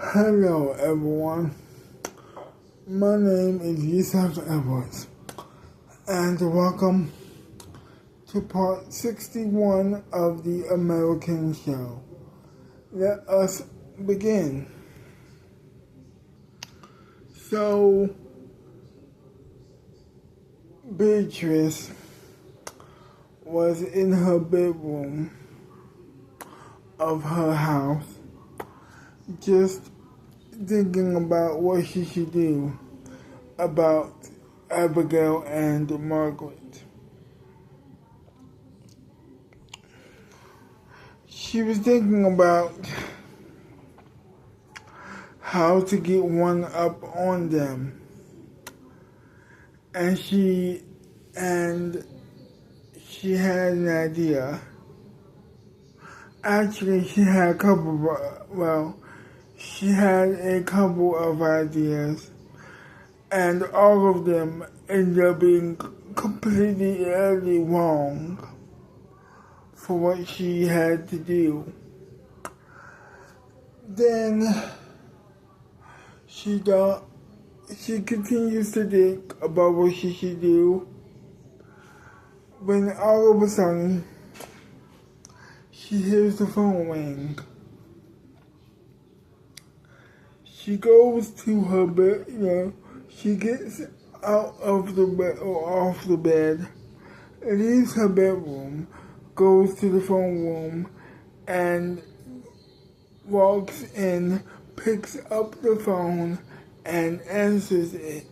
Hello everyone, my name is Yusuf Edwards and welcome to part 61 of the American Show. Let us begin. So, Beatrice was in her bedroom of her house just thinking about what she should do about Abigail and Margaret. She was thinking about how to get one up on them. And she had an idea. Actually, she had a couple of ideas, and all of them ended up being completely utterly wrong for what she had to do. Then she continues to think about what she should do when all of a sudden she hears the phone ring. She goes to her bed, she gets out of the bed or off the bed, leaves her bedroom, goes to the phone room, and walks in, picks up the phone, and answers it.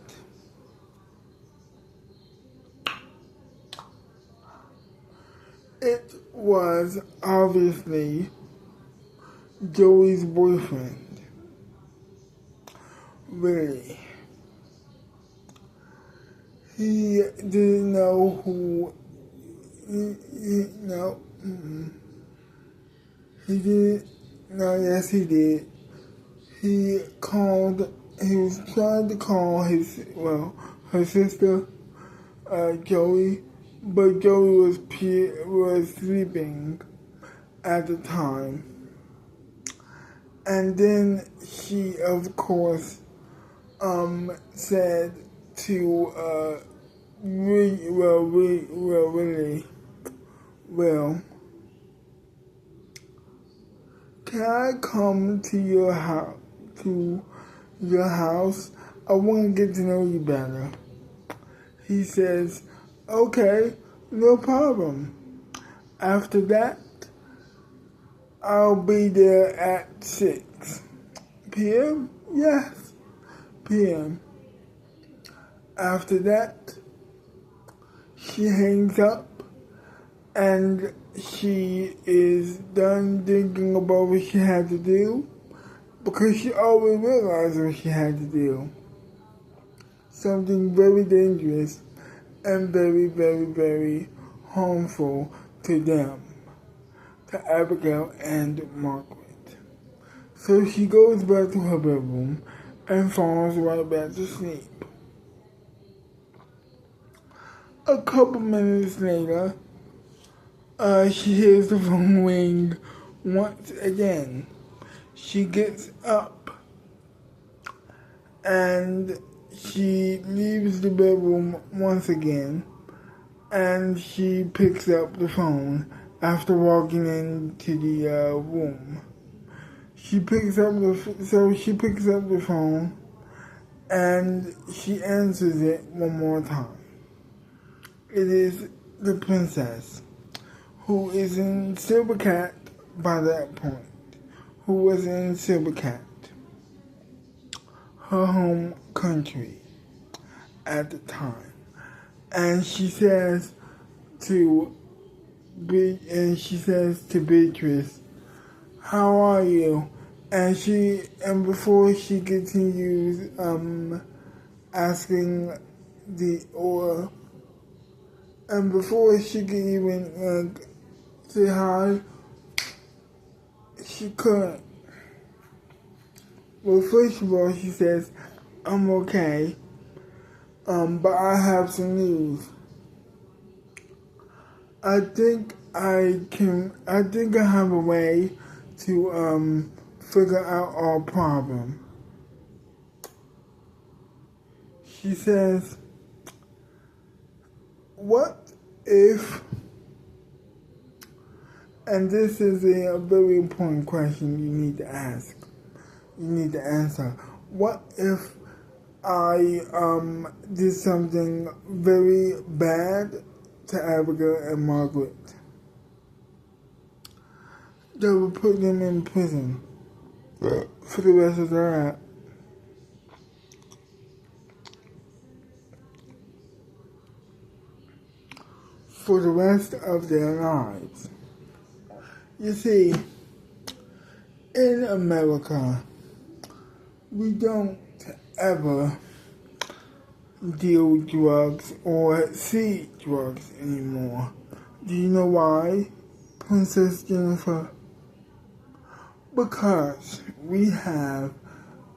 It was obviously Joey's boyfriend. Really. He didn't know who. He did. No, yes, he did. He was trying to call her sister, Joey, but Joey was sleeping at the time. And then she, of course, said to, can I come to your house? I want to get to know you better. He says, okay, no problem. After that, I'll be there at 6 p.m.? Yes, p.m. After that, she hangs up and she is done thinking about what she had to do because she always realized what she had to do. Something very dangerous and very, very, very harmful to them, to Abigail and Margaret. So she goes back to her bedroom and falls right back to sleep. A couple minutes later, she hears the phone ring once again. She gets up and she leaves the bedroom once again, and she picks up the phone after walking into the room. She picks up the phone and she answers it one more time. It is the princess, who is in Silvercat by that point, who was in Silvercat, her home country at the time. And she says to Beatrice, how are you? And before she continues asking and before she can even say hi, she couldn't. Well, first of all, she says, I'm okay, but I have some news. I think I have a way to figure out our problem. She says, what if, and this is a very important question you need to ask, you need to answer, what if I did something very bad to Abigail and Margaret that would put them in prison for the rest of their life? For the rest of their lives. You see, in America, we don't ever deal with drugs or see drugs anymore. Do you know why, Princess Jennifer? Because we have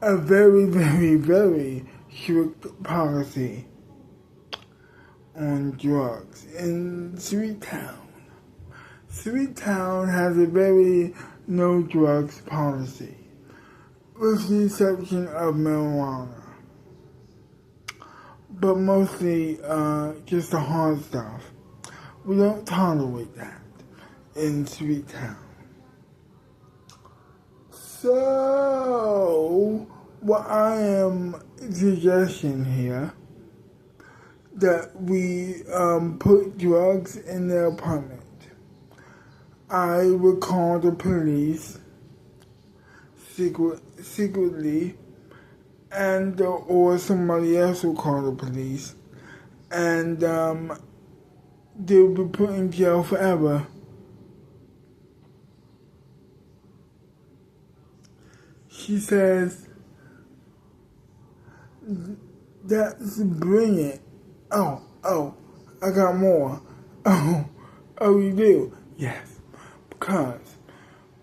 a very, very, very strict policy on drugs in Sweet Town. Sweet Town has a very no drugs policy, with the exception of marijuana. But mostly just the hard stuff. We don't tolerate that in Sweet Town. So, what I am suggesting here, that we put drugs in their apartment. I would call the police secretly, and or somebody else will call the police, and they'll be put in jail forever. She says, that's brilliant. Oh, I got more. Oh, you do? Yes. Because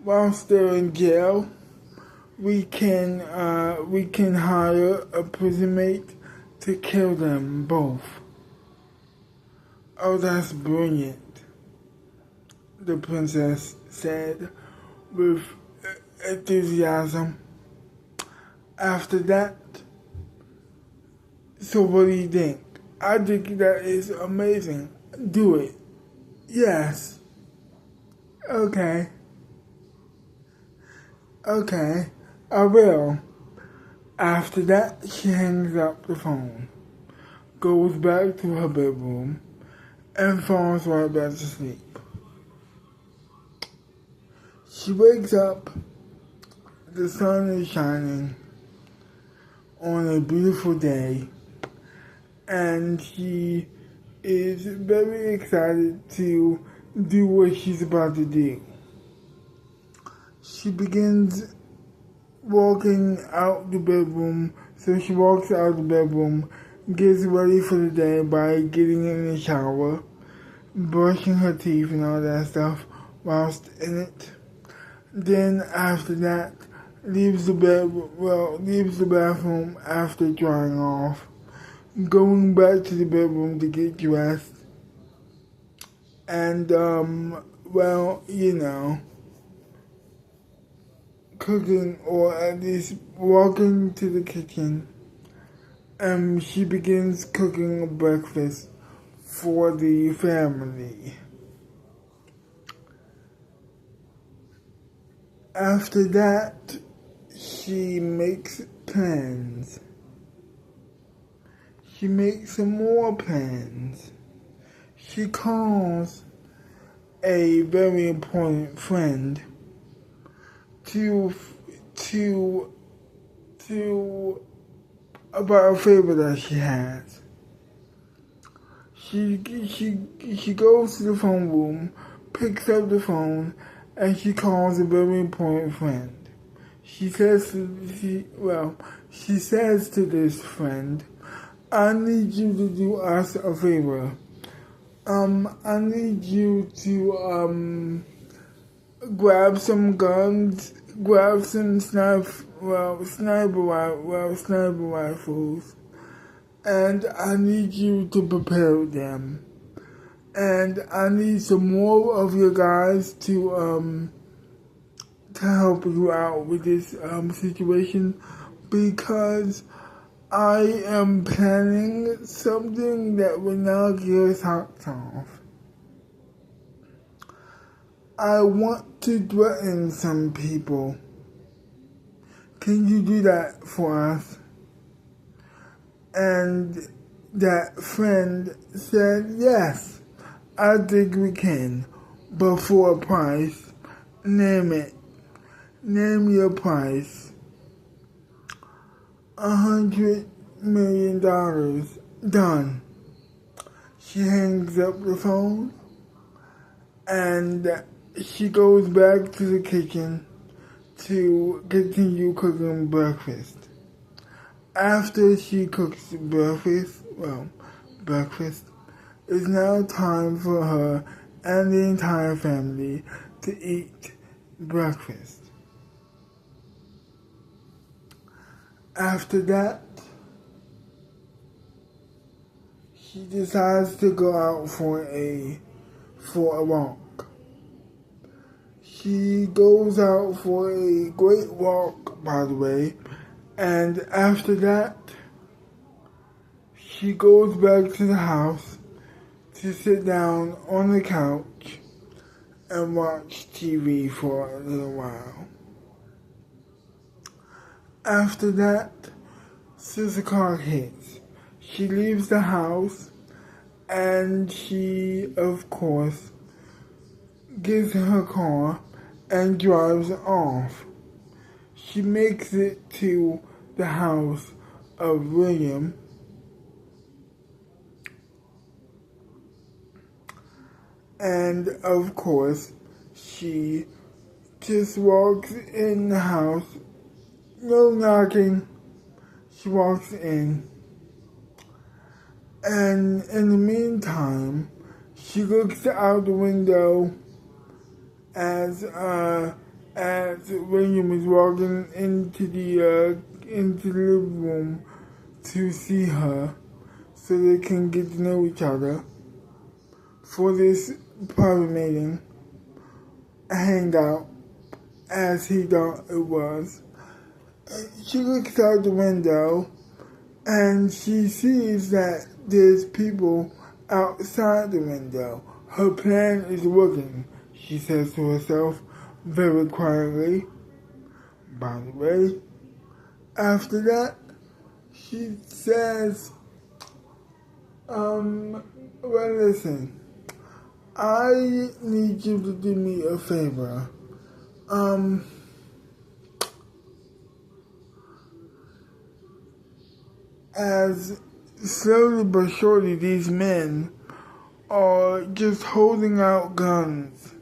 whilst they're in jail, we can hire a prison mate to kill them both. Oh, that's brilliant, the princess said with enthusiasm. After that, so what do you think? I think that is amazing. Do it. Yes. Okay, I will. After that, she hangs up the phone, goes back to her bedroom, and falls right back to sleep. She wakes up, the sun is shining on a beautiful day, and she is very excited to do what she's about to do. She begins walking out the bedroom, so she walks out the bedroom, gets ready for the day by getting in the shower, brushing her teeth and all that stuff whilst in it. Then after that, leaves the bathroom after drying off, going back to the bedroom to get dressed, and cooking, or at least walking to the kitchen, and she begins cooking breakfast for the family. After that, she makes plans. She makes some more plans. She calls a very important friend about a favor that she has. She goes to the phone room, picks up the phone, and she calls a very important friend. She says to this friend, I need you to do us a favor. I need you to grab some guns, grab some sniper rifles, and I need you to prepare them. And I need some more of your guys to to help you out with this situation because I am planning something that will knock your socks off. I want to threaten some people. Can you do that for us? And that friend said, yes, I think we can, but for a price. Name it. Name your price. $100 million. Done. She hangs up the phone and she goes back to the kitchen to continue cooking breakfast. After she cooks breakfast, it's now time for her and the entire family to eat breakfast. After that, she decides to go out for a walk. She goes out for a great walk, by the way, and after that, she goes back to the house to sit down on the couch and watch TV for a little while. After that, 6 o'clock hits. She leaves the house and she, of course, gets in her car and drives off. She makes it to the house of William. And of course, she just walks in the house, no knocking. She walks in. And in the meantime, she looks out the window as William is walking into the living room to see her, so they can get to know each other for this private meeting, a hangout, as he thought it was. She looks out the window and she sees that there's people outside the window. Her plan is working, she says to herself very quietly. By the way, after that, she says, well, listen, I need you to do me a favor. As slowly but surely these men are just holding out guns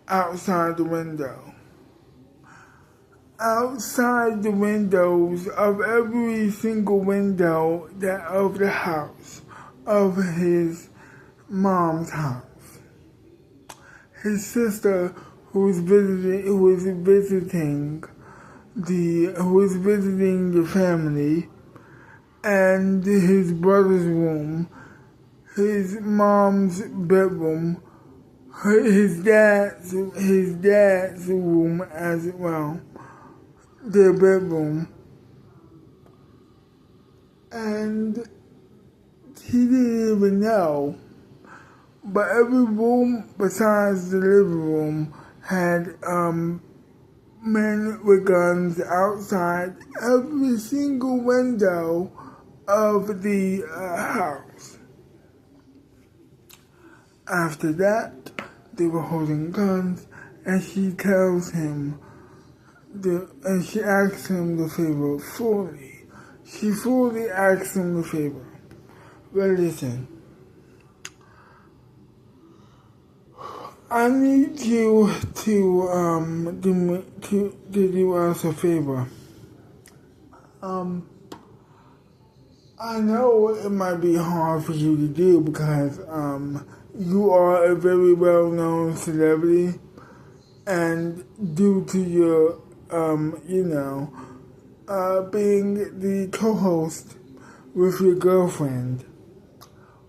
outside the window. Outside the windows of every single window of the house, of his mom's house. His sister who was visiting the family, and his brother's room, his mom's bedroom, his dad's room as well, their bedroom, and he didn't even know. But every room besides the living room had men with guns outside every single window of the house. After that, they were holding guns, and she tells him, and she asks him the favor fully. She fully asks him the favor. Well, listen, I need you to do us a favor. I know it might be hard for you to do because you are a very well-known celebrity, and due to your being the co-host with your girlfriend,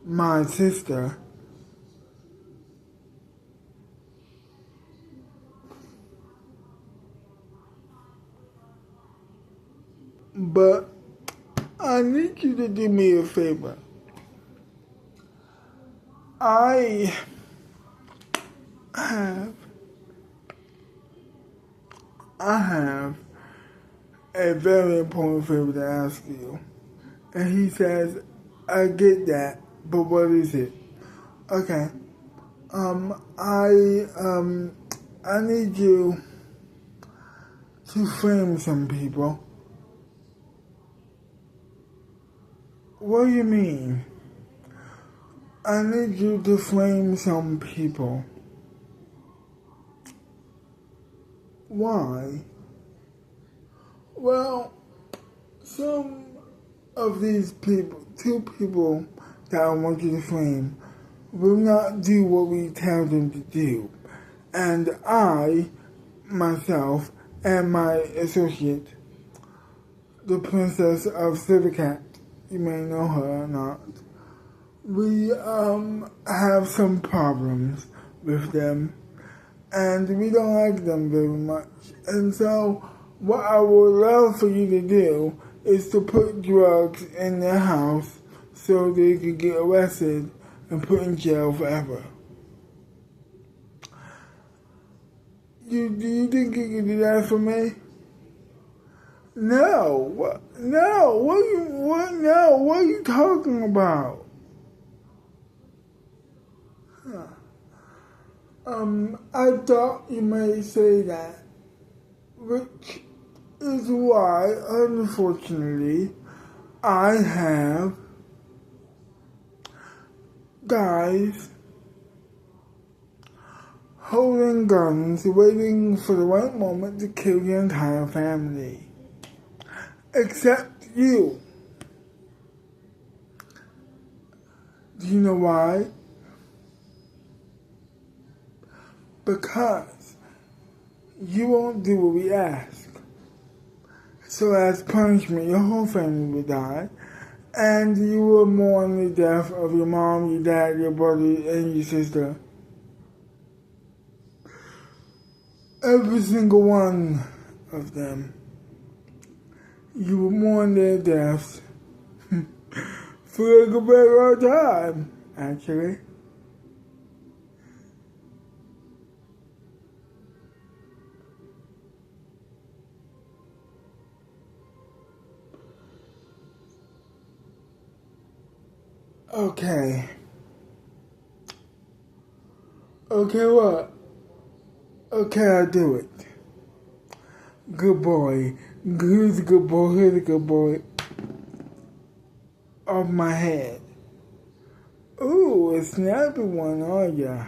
my sister, But I need you to do me a favor. I have a very important favor to ask you. And he says, I get that, but what is it? Okay. I need you to frame some people. What do you mean? I need you to frame some people. Why? Well, some of these people, two people that I want you to frame, will not do what we tell them to do. And I, myself, and my associate, the Princess of Civicat, you may know her or not, we have some problems with them, and we don't like them very much. And so, what I would love for you to do is to put drugs in their house so they could get arrested and put in jail forever. Do you think you can do that for me? No. No. What are you talking about? I thought you may say that, which is why, unfortunately, I have guys holding guns, waiting for the right moment to kill your entire family. Except you. Do you know why? Because you won't do what we ask. So as punishment, your whole family will die, and you will mourn the death of your mom, your dad, your brother, and your sister. Every single one of them. You will mourn their deaths for like a very long time, actually. Okay. Okay, what? Okay, I'll do it. Good boy. Who's a good boy? Who's a good boy? Off my head. Ooh, a snappy one, are ya?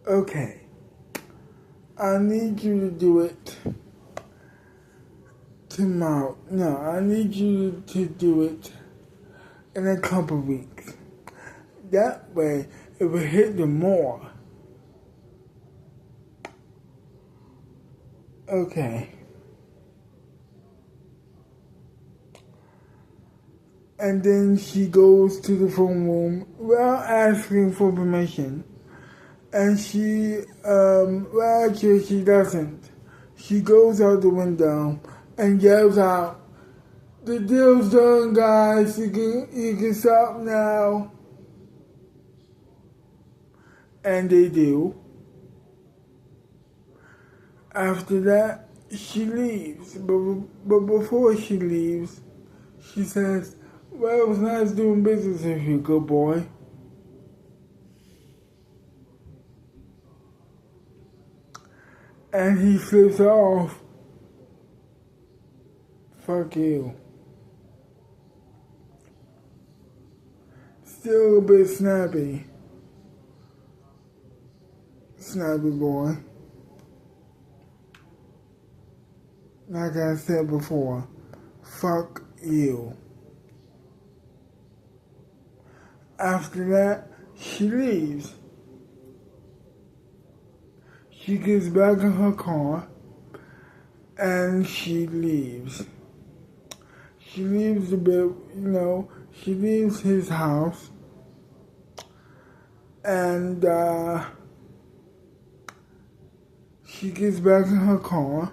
Okay. I need you to do it tomorrow. No, I need you to do it in a couple weeks. That way, it will hit them more. Okay. And then she goes to the phone room without asking for permission. And she, well, actually she doesn't. She goes out the window and yells out, "The deal's done, guys. You can stop now." And they do. After that, she leaves. But before she leaves, she says, "Well, it was nice doing business with you, good boy." And he flips off. Fuck you. Still a bit snappy. Snappy boy. Like I said before, fuck you. After that, she leaves. She gets back in her car and she leaves. She leaves the bed, she leaves his house and she gets back in her car,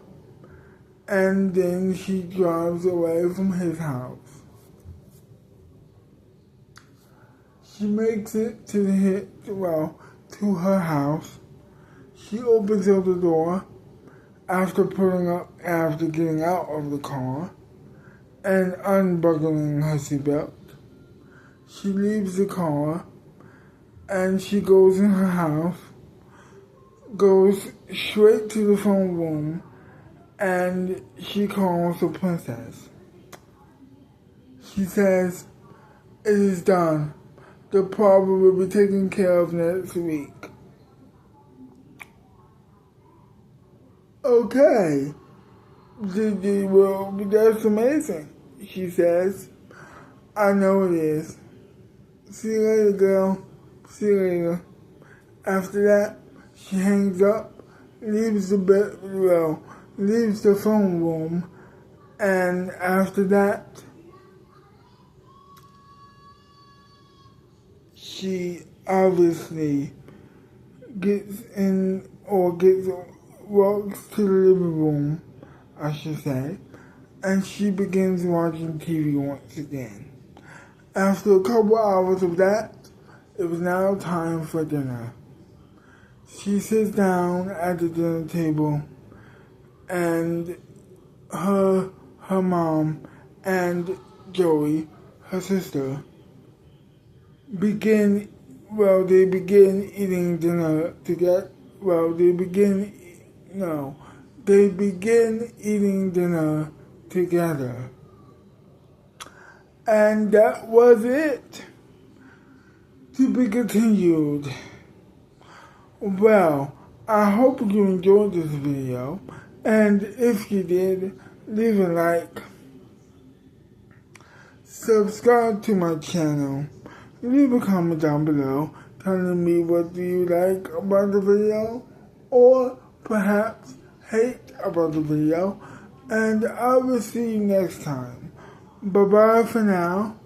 and then she drives away from his house. She makes it to to her house. She opens up the door after getting out of the car and unbuckling her seatbelt. She leaves the car and she goes in her house, goes straight to the phone room, and she calls the princess. She says, "It is done. The problem will be taken care of next week." Okay. Well, that's amazing, she says. "I know it is. See you later, girl. See you later." After that, she hangs up, leaves the phone room, and after that, she obviously walks to the living room, I should say, and she begins watching TV once again. After a couple hours of that, it was now time for dinner. She sits down at the dinner table, and her mom and Joey, her sister, begin eating dinner together. They begin eating dinner together. And that was it. To be continued. Well, I hope you enjoyed this video, and if you did, leave a like, subscribe to my channel, leave a comment down below telling me what do you like about the video, or perhaps hate about the video, and I will see you next time. Bye bye for now.